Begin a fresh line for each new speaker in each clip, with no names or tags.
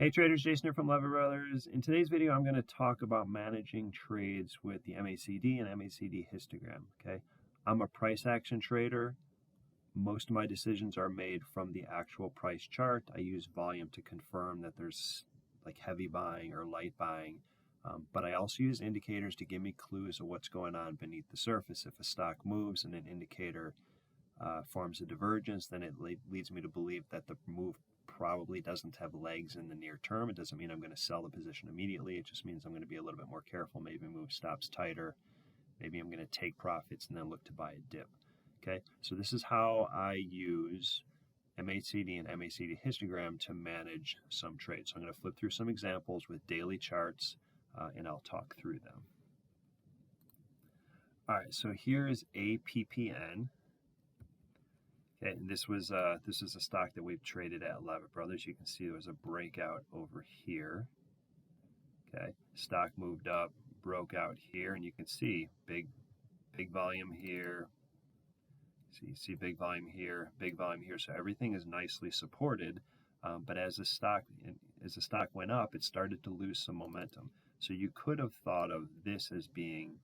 Hey traders, Jason here from Leavitt Brothers. In today's video, I'm going to talk about managing trades with the MACD and MACD histogram. Okay, I'm a price action trader. Most of my decisions are made from the actual price chart. I use volume to confirm that there's like heavy buying or light buying, but I also use indicators to give me clues of what's going on beneath the surface. If a stock moves and an indicator forms a divergence, then it leads me to believe that the move probably doesn't have legs in the near term. It doesn't mean I'm going to sell the position immediately. It just means I'm going to be a little bit more careful. Maybe move stops tighter. Maybe I'm going to take profits and then look to buy a dip. Okay, so this is how I use MACD and MACD histogram to manage some trades. So I'm going to flip through some examples with daily charts and I'll talk through them. All right, so here is APPN. Okay, and this is a stock that we've traded at Leavitt Brothers. You can see there was a breakout over here. Okay, stock moved up, broke out here, and you can see big volume here. So you see big volume here, big volume here. So everything is nicely supported. But as the stock went up, it started to lose some momentum. So you could have thought of this as being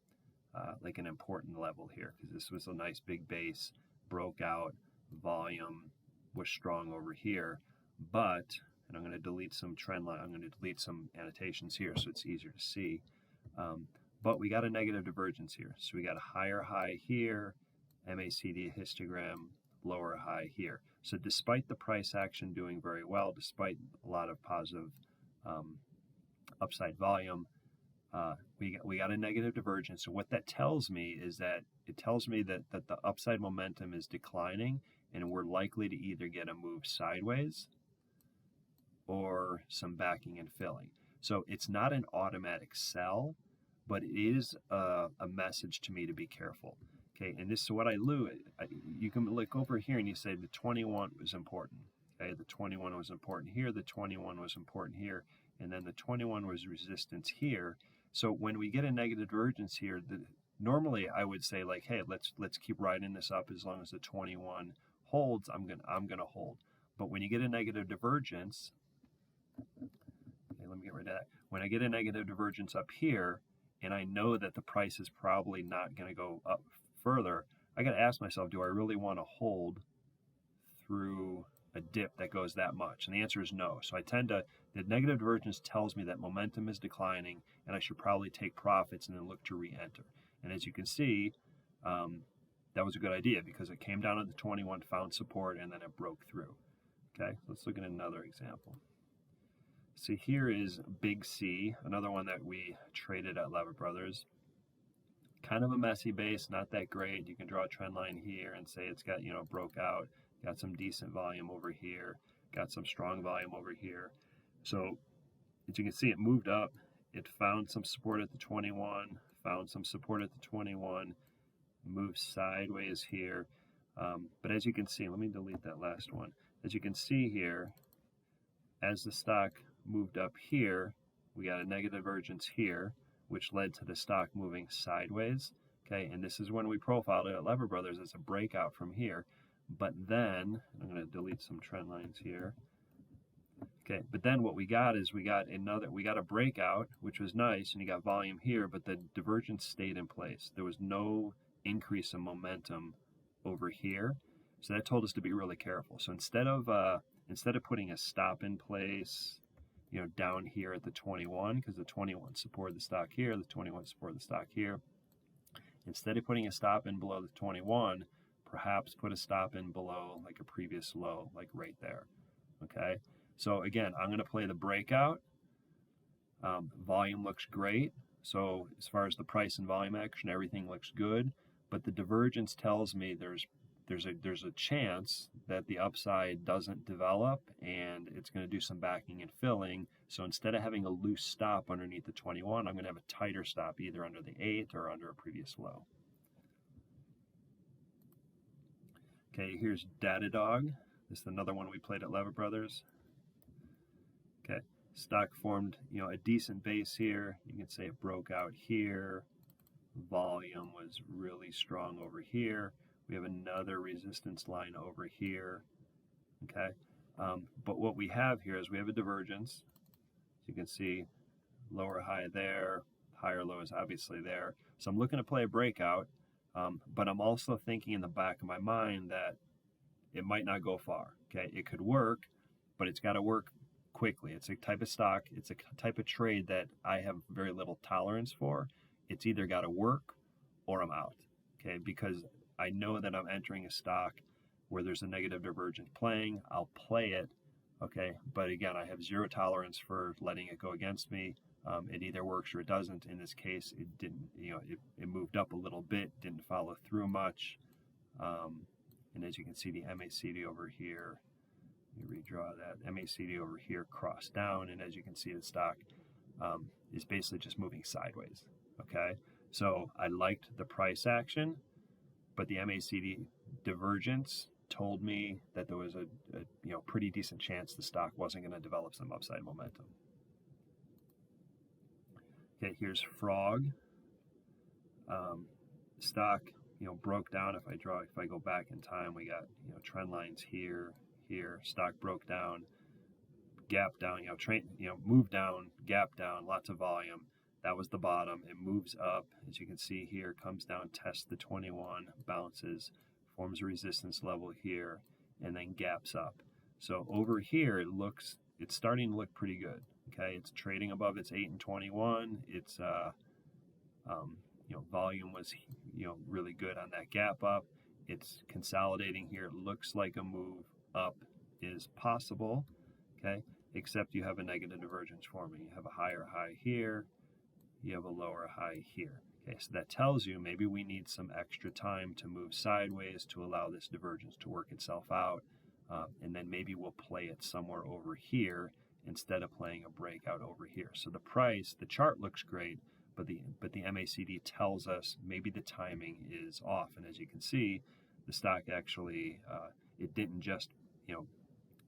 like an important level here, because this was a nice big base, broke out, volume was strong over here, but, and I'm going to delete some trend line, I'm going to delete some annotations here so it's easier to see, but we got a negative divergence here. So we got a higher high here, MACD histogram, lower high here. So despite the price action doing very well, despite a lot of positive upside volume, we got a negative divergence. So what that tells me is that it tells me that the upside momentum is declining, and we're likely to either get a move sideways or some backing and filling. So it's not an automatic sell, but it is a message to me to be careful. Okay, and this is what I do. You can look over here and you say the 21 was important. Okay, the 21 was important here, the 21 was important here, and then the 21 was resistance here. So when we get a negative divergence here, normally I would say like, hey, let's keep riding this up as long as the 21 holds. I'm gonna hold. But when you get a negative divergence, okay, let me get rid of that. When I get a negative divergence up here, and I know that the price is probably not going to go up further, I got to ask myself, do I really want to hold through a dip that goes that much? And the answer is no. So the negative divergence tells me that momentum is declining and I should probably take profits and then look to re-enter. And as you can see, that was a good idea because it came down at the 21, found support, and then it broke through. Okay, let's look at another example. So here is Big C, another one that we traded at Leavitt Brothers. Kind of a messy base, not that great. You can draw a trend line here and say it's got, broke out, got some decent volume over here, got some strong volume over here. So as you can see, it moved up, it found some support at the 21, found some support at the 21, moved sideways here. But as you can see, let me delete that last one. As you can see here, as the stock moved up here, we got a negative divergence here, which led to the stock moving sideways. Okay, and this is when we profiled it at Leavitt Brothers as a breakout from here. But then, I'm going to delete some trend lines here. Okay, but then what we got is we got a breakout, which was nice, and you got volume here, but the divergence stayed in place. There was no increase in momentum over here. So that told us to be really careful. So instead of putting a stop in place, down here at the 21, because the 21 supported the stock here, the 21 supported the stock here. Instead of putting a stop in below the 21, perhaps put a stop in below like a previous low, like right there. Okay, so again, I'm going to play the breakout. Volume looks great. So as far as the price and volume action, everything looks good. But the divergence tells me there's a chance that the upside doesn't develop and it's going to do some backing and filling. So instead of having a loose stop underneath the 21, I'm going to have a tighter stop either under the 8 or under a previous low. Okay, here's Datadog. This is another one we played at Leavitt Brothers. Okay, stock formed, a decent base here. You can say it broke out here. Volume was really strong over here. We have another resistance line over here. Okay, but what we have here is we have a divergence. you can see, lower high there, higher low is obviously there. So I'm looking to play a breakout, but I'm also thinking in the back of my mind that it might not go far. Okay, it could work, but it's got to work quickly. It's a type of stock, it's a type of trade that I have very little tolerance for. It's either got to work or I'm out. Okay, because I know that I'm entering a stock where there's a negative divergence playing. I'll play it. Okay, but again, I have zero tolerance for letting it go against me. It either works or it doesn't. In this case, it didn't. It moved up a little bit, didn't follow through much. And as you can see, the MACD over here, let me redraw that. MACD over here crossed down, and as you can see, the stock is basically just moving sideways. Okay, so I liked the price action, but the MACD divergence told me that there was a pretty decent chance the stock wasn't going to develop some upside momentum. Okay, here's Frog. Stock, broke down. If I go back in time, we got trend lines here. Stock broke down, gap down. Moved down, gap down. Lots of volume. That was the bottom. It moves up, as you can see here, comes down, tests the 21, bounces, forms a resistance level here, and then gaps up. So over here, it's starting to look pretty good. Okay, it's trading above its 8 and 21. It's volume was really good on that gap up. It's consolidating here. It looks like a move up is possible. Okay, except you have a negative divergence forming. You have a higher high here. You have a lower high here. Okay, so that tells you maybe we need some extra time to move sideways to allow this divergence to work itself out, and then maybe we'll play it somewhere over here instead of playing a breakout over here. So the chart looks great, but the MACD tells us maybe the timing is off. And as you can see, the stock actually it didn't just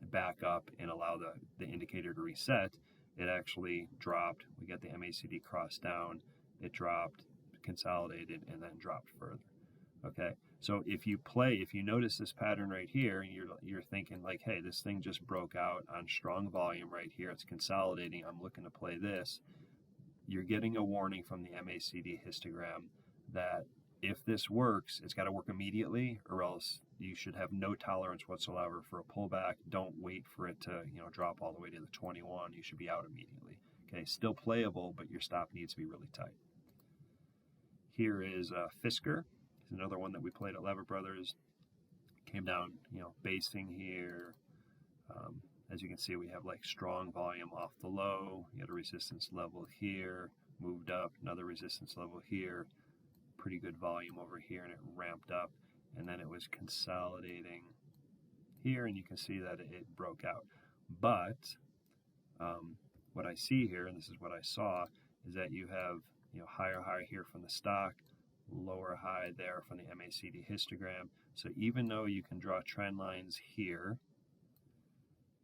back up and allow the indicator to reset. It actually dropped. We got the MACD crossed down. It dropped, consolidated, and then dropped further. Okay, so if you notice this pattern right here, and you're thinking like, hey, this thing just broke out on strong volume right here. It's consolidating. I'm looking to play this. You're getting a warning from the MACD histogram that if this works, it's got to work immediately, or else you should have no tolerance whatsoever for a pullback. Don't wait for it to drop all the way to the 21. You should be out immediately. Okay, still playable, but your stop needs to be really tight. Here is Fisker. It's another one that we played at Leavitt Brothers. Came down, basing here. As you can see, we have like strong volume off the low. You had a resistance level here, moved up, another resistance level here, pretty good volume over here, and it ramped up, and then it was consolidating here, and you can see that it broke out. But what I see here, and this is what I saw, is that you have higher high here from the stock, lower high there from the MACD histogram. So even though you can draw trend lines here,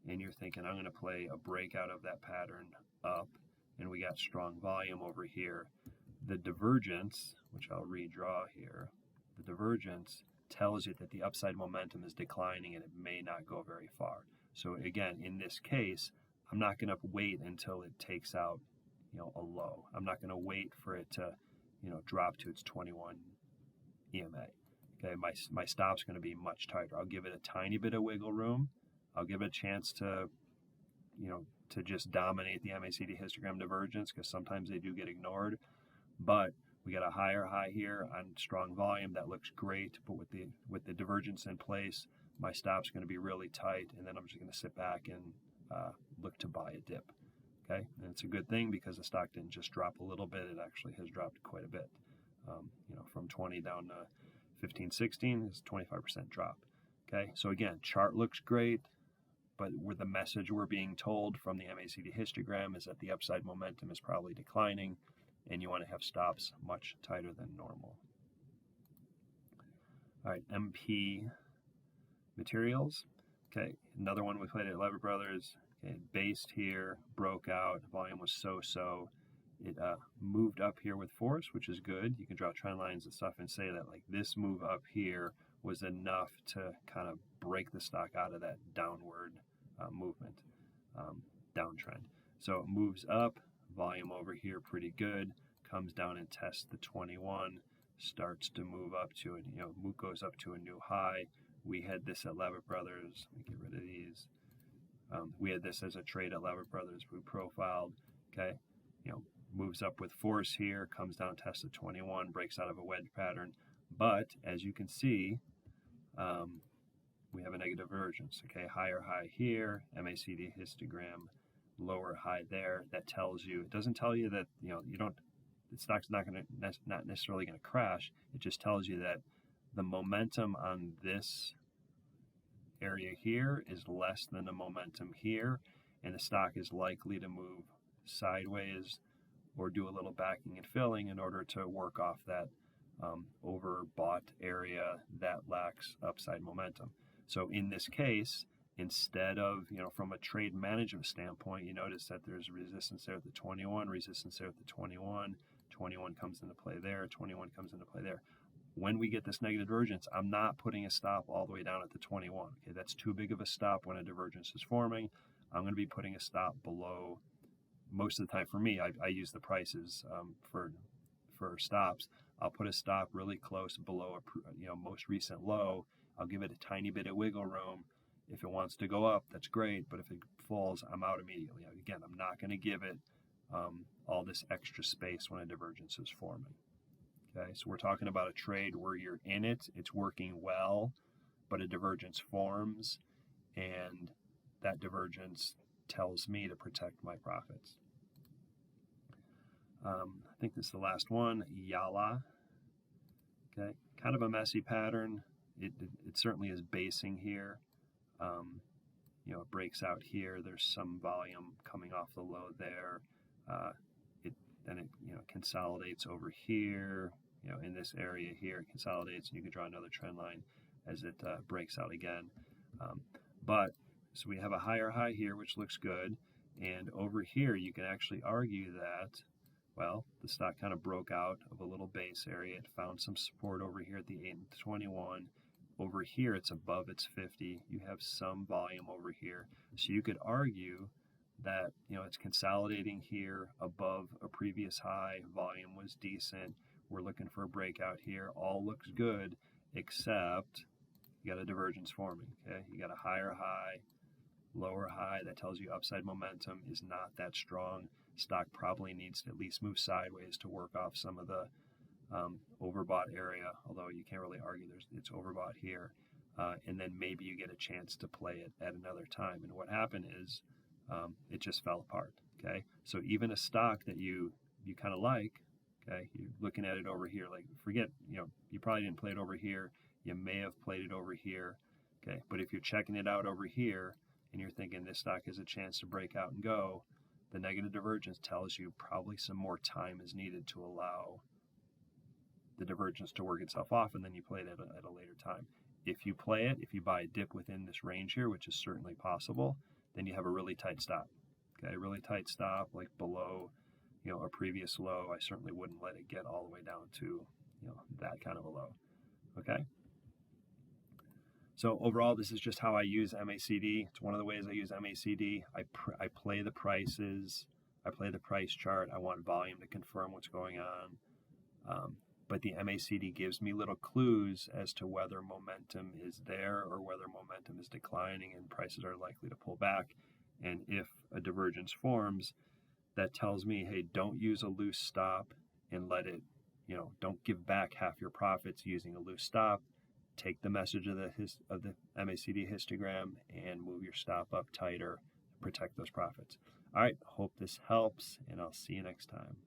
and you're thinking, I'm going to play a breakout of that pattern up, and we got strong volume over here, the divergence, which I'll redraw here, the divergence tells you that the upside momentum is declining and it may not go very far. So again, in this case, I'm not going to wait until it takes out a low. I'm not going to wait for it to drop to its 21 EMA. Okay, my stop's going to be much tighter. I'll give it a tiny bit of wiggle room. I'll give it a chance to to just dominate the MACD histogram divergence, because sometimes they do get ignored. But we got a higher high here on strong volume. That looks great, but with the divergence in place, my stop's going to be really tight, and then I'm just going to sit back and look to buy a dip. Okay, and it's a good thing because the stock didn't just drop a little bit; it actually has dropped quite a bit. From 20 down to 15, 16 is 25% drop. Okay, so again, chart looks great, but the message we're being told from the MACD histogram is that the upside momentum is probably declining, and you want to have stops much tighter than normal. All right, MP Materials. Okay, another one we played at Leavitt Brothers. Okay, based here, broke out, volume was so-so. It moved up here with force, which is good. You can draw trend lines and stuff and say that like this move up here was enough to kind of break the stock out of that downward movement, downtrend. So it moves up, volume over here pretty good, comes down and tests the 21, starts to move up to it, goes up to a new high. We had this at Leavitt Brothers. Let me get rid of these. We had this as a trade at Leavitt Brothers. We profiled, okay, moves up with force here, comes down, tests the 21, breaks out of a wedge pattern. But as you can see, we have a negative divergence. Okay, higher high here, MACD histogram, lower high there. That tells you. It doesn't tell you that the stock's not necessarily going to crash. It just tells you that the momentum on this area here is less than the momentum here, and the stock is likely to move sideways or do a little backing and filling in order to work off that overbought area that lacks upside momentum. So in this case, instead of, from a trade management standpoint, you notice that there's resistance there at the 21, resistance there at the 21, 21 comes into play there, 21 comes into play there. When we get this negative divergence, I'm not putting a stop all the way down at the 21. Okay, that's too big of a stop when a divergence is forming. I'm going to be putting a stop below. Most of the time for me, I use the prices for stops. I'll put a stop really close below a most recent low. I'll give it a tiny bit of wiggle room. If it wants to go up, that's great. But if it falls, I'm out immediately. Again, I'm not going to give it all this extra space when a divergence is forming. Okay, so we're talking about a trade where you're in it, it's working well, but a divergence forms, and that divergence tells me to protect my profits. I think this is the last one, Yala. Okay, kind of a messy pattern. It certainly is basing here. It breaks out here. There's some volume coming off the low there. Then it consolidates over here. In this area here, it consolidates, and you can draw another trend line as it breaks out again. So we have a higher high here, which looks good, and over here you can actually argue that, well, the stock kind of broke out of a little base area. It found some support over here at the 8 and 21. Over here, it's above its 50. You have some volume over here. So you could argue that, it's consolidating here above a previous high. Volume was decent. We're looking for a breakout here. All looks good, except you got a divergence forming. Okay, you got a higher high, lower high. That tells you upside momentum is not that strong. Stock probably needs to at least move sideways to work off some of the overbought area, although you can't really argue it's overbought here. And then maybe you get a chance to play it at another time. And what happened is it just fell apart. Okay, so even a stock that you kind of like, okay, you're looking at it over here, like forget, you probably didn't play it over here. You may have played it over here. Okay, but if you're checking it out over here and you're thinking this stock has a chance to break out and go, the negative divergence tells you probably some more time is needed to allow the divergence to work itself off, and then you play it at a later time. If you play it, if you buy a dip within this range here, which is certainly possible, then you have a really tight stop. Okay, a really tight stop, like below, a previous low. I certainly wouldn't let it get all the way down to, that kind of a low. Okay. So overall, this is just how I use MACD. It's one of the ways I use MACD. I play the prices. I play the price chart. I want volume to confirm what's going on. But the MACD gives me little clues as to whether momentum is there or whether momentum is declining and prices are likely to pull back. And if a divergence forms, that tells me, hey, don't use a loose stop and let it, don't give back half your profits using a loose stop. Take the message of the MACD histogram and move your stop up tighter, protect those profits. All right, hope this helps, and I'll see you next time.